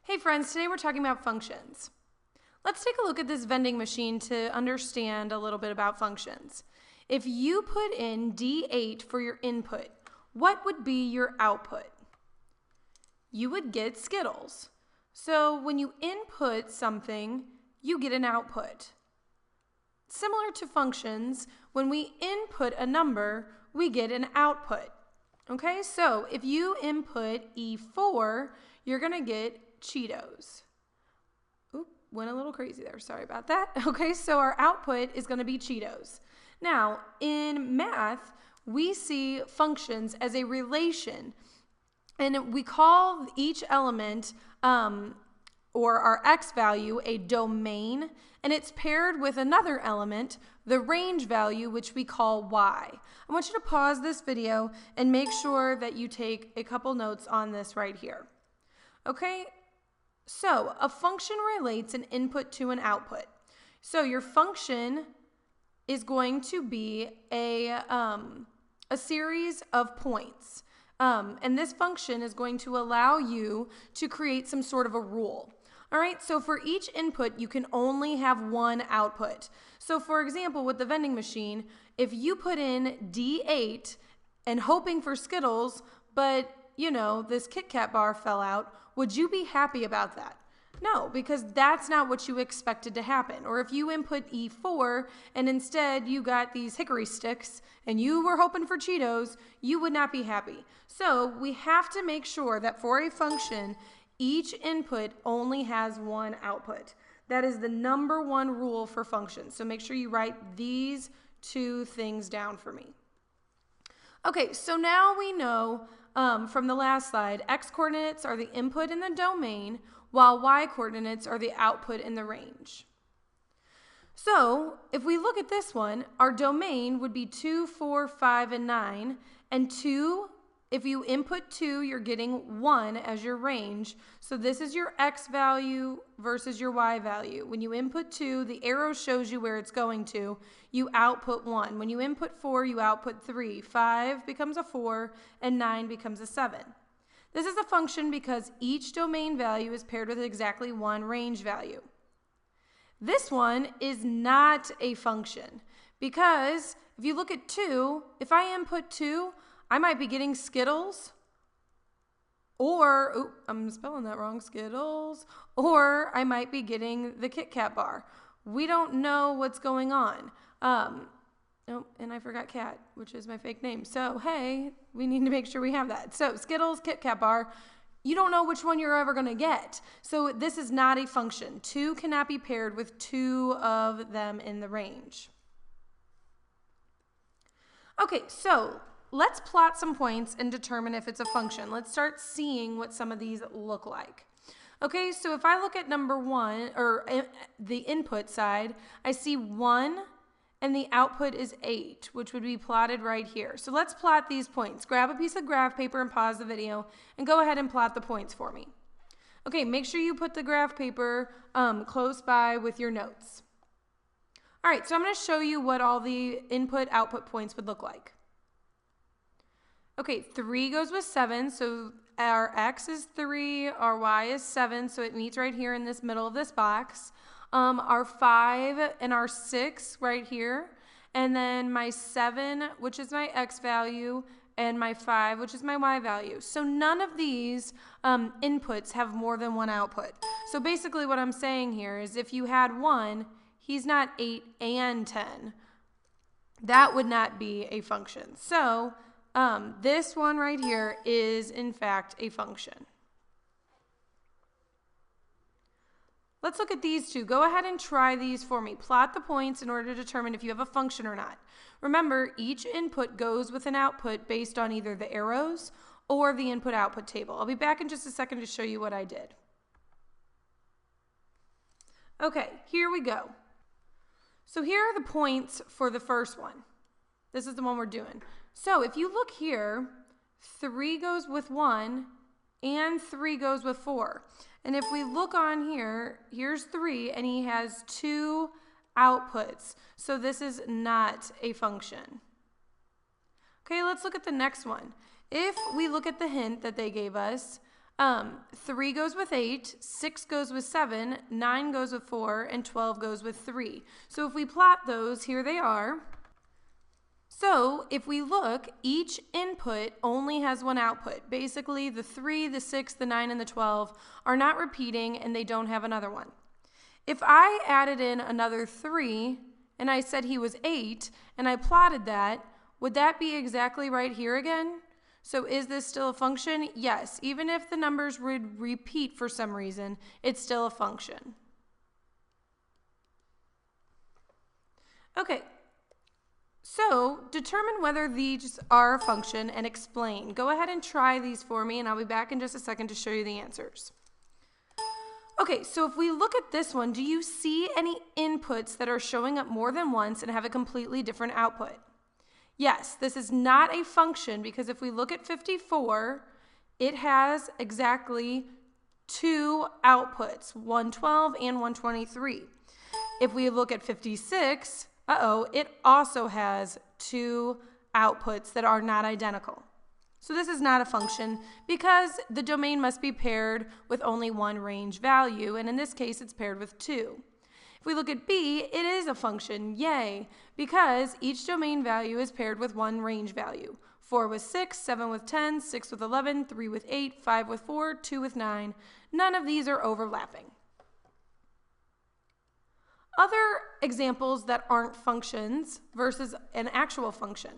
Hey friends, today we're talking about functions. Let's take a look at this vending machine to understand a little bit about functions. If you put in D8 for your input, what would be your output? You would get Skittles. So when you input something, you get an output. Similar to functions, when we input a number, we get an output. Okay, so if you input E4, you're going to get Cheetos. Oop, went a little crazy there. Sorry about that. Okay, so our output is going to be Cheetos. Now, in math, we see functions as a relation, and we call each element or our x value a domain, and it's paired with another element, the range value, which we call y. I want you to pause this video and make sure that you take a couple notes on this right here. Okay, so a function relates an input to an output. So your function is going to be a series of points. And this function is going to allow you to create some sort of a rule. All right, so for each input, you can only have one output. So for example, with the vending machine, if you put in D8 and hoping for Skittles, but you know, this Kit Kat bar fell out, would you be happy about that? No, because that's not what you expected to happen. Or if you input E4 and instead you got these hickory sticks and you were hoping for Cheetos, you would not be happy. So we have to make sure that for a function, each input only has one output. That is the number one rule for functions. So make sure you write these two things down for me. Okay, so now we know from the last slide, x coordinates are the input in the domain, while y coordinates are the output in the range. So if we look at this one, our domain would be 2, 4, 5, and 9, and 2, if you input 2, you're getting 1 as your range. So this is your x value versus your y value. When you input 2, the arrow shows you where it's going to. You output 1. When you input 4, you output 3. 5 becomes a 4, and 9 becomes a 7. This is a function because each domain value is paired with exactly one range value. This one is not a function because if you look at 2, if I input 2, I might be getting Skittles, or, I'm spelling that wrong, Skittles, or I might be getting the Kit Kat bar. We don't know what's going on. Oh, and I forgot Cat, which is my fake name. So, hey, we need to make sure we have that. So, Skittles, Kit Kat bar, you don't know which one you're ever going to get. So, this is not a function. 2 cannot be paired with 2 of them in the range. Okay, so let's plot some points and determine if it's a function. Let's start seeing what some of these look like. Okay, so if I look at number 1, or the input side, I see 1, and the output is 8, which would be plotted right here. So let's plot these points. Grab a piece of graph paper and pause the video, and go ahead and plot the points for me. Okay, make sure you put the graph paper close by with your notes. All right, so I'm going to show you what all the input-output points would look like. Okay, 3 goes with 7, so our x is 3, our y is 7, so it meets right here in this middle of this box. Our 5 and our 6 right here, and then my 7, which is my x value, and my 5, which is my y value. So none of these inputs have more than one output. So basically what I'm saying here is if you had 1, he's not 8 and 10. That would not be a function. So this one right here is in fact a function. Let's look at these two. Go ahead and try these for me. Plot the points in order to determine if you have a function or not. Remember, each input goes with an output based on either the arrows or the input-output table. I'll be back in just a second to show you what I did. Okay, here we go. So here are the points for the first one. This is the one we're doing. So if you look here, 3 goes with 1 and 3 goes with 4. And if we look on here, here's 3 and he has 2 outputs. So this is not a function. Okay, let's look at the next one. If we look at the hint that they gave us, 3 goes with 8, 6 goes with 7, 9 goes with 4, and 12 goes with 3. So if we plot those, here they are. So if we look, each input only has one output. Basically, the 3, the 6, the 9, and the 12 are not repeating, and they don't have another one. If I added in another 3, and I said he was 8, and I plotted that, would that be exactly right here again? So is this still a function? Yes, even if the numbers would repeat for some reason, it's still a function. Okay, so determine whether these are a function and explain. Go ahead and try these for me, and I'll be back in just a second to show you the answers. Okay, so if we look at this one, do you see any inputs that are showing up more than once and have a completely different output? Yes, this is not a function because if we look at 54, it has exactly 2 outputs, 112 and 123. If we look at 56, it also has 2 outputs that are not identical. So this is not a function because the domain must be paired with only one range value, and in this case it's paired with 2. If we look at B, it is a function, yay, because each domain value is paired with one range value. 4 with 6, 7 with 10, 6 with 11, 3 with 8, 5 with 4, 2 with 9. None of these are overlapping. Other examples that aren't functions versus an actual function.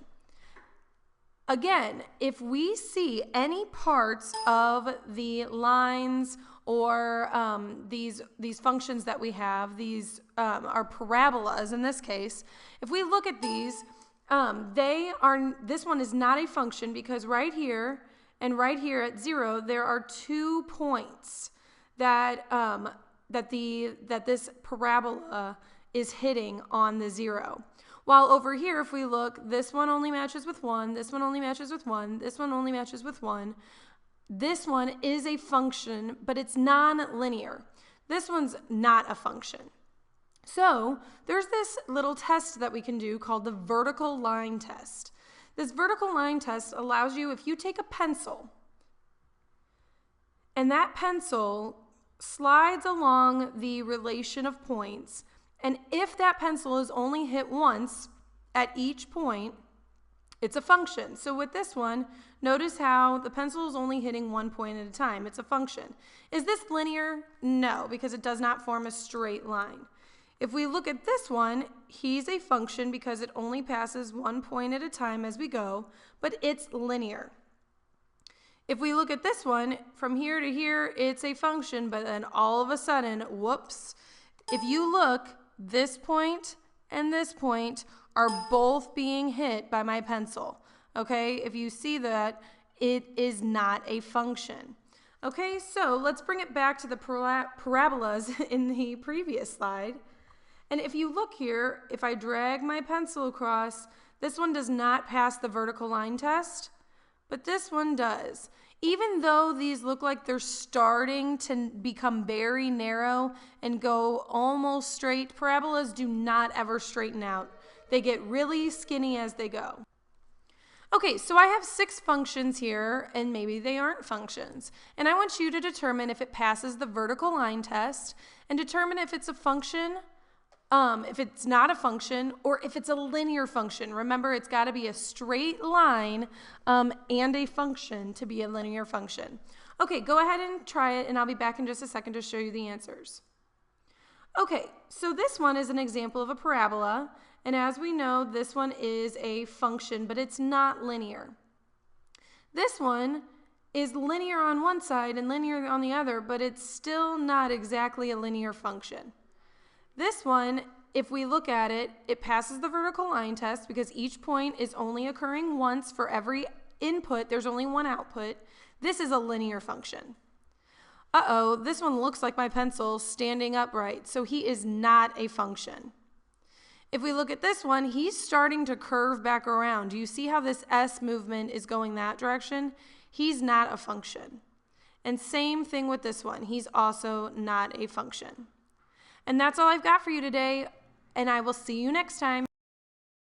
Again, if we see any parts of the lines or these functions that we have, these are parabolas in this case, if we look at these, this one is not a function because right here and right here at 0, there are 2 points that, that this parabola is hitting on the 0. While over here, if we look, this one only matches with 1, this one only matches with 1, this one only matches with 1. This one is a function, but it's non-linear. This one's not a function. So there's this little test that we can do called the vertical line test. This vertical line test allows you, if you take a pencil, and that pencil slides along the relation of points, and if that pencil is only hit once at each point, it's a function. So with this one, notice how the pencil is only hitting 1 point at a time. It's a function. Is this linear? No, because it does not form a straight line. If we look at this one, he's a function because it only passes 1 point at a time as we go, but it's linear. If we look at this one, from here to here, it's a function, but then all of a sudden, whoops, if you look, this point and this point are both being hit by my pencil. Okay, if you see that, it is not a function. Okay, so let's bring it back to the parabolas in the previous slide. And if you look here, if I drag my pencil across, this one does not pass the vertical line test, but this one does. Even though these look like they're starting to become very narrow and go almost straight, parabolas do not ever straighten out. They get really skinny as they go. Okay, so I have 6 functions here, and maybe they aren't functions. And I want you to determine if it passes the vertical line test and determine if it's a function, if it's not a function, or if it's a linear function. Remember, it's got to be a straight line and a function to be a linear function. Okay, go ahead and try it, and I'll be back in just a second to show you the answers. Okay, so this one is an example of a parabola, and as we know, this one is a function, but it's not linear. This one is linear on one side and linear on the other, but it's still not exactly a linear function. This one, if we look at it, it passes the vertical line test because each point is only occurring once for every input. There's only one output. This is a linear function. This one looks like my pencil standing upright, so he is not a function. If we look at this one, he's starting to curve back around. Do you see how this S movement is going that direction? He's not a function. And same thing with this one. He's also not a function. And that's all I've got for you today, and I will see you next time.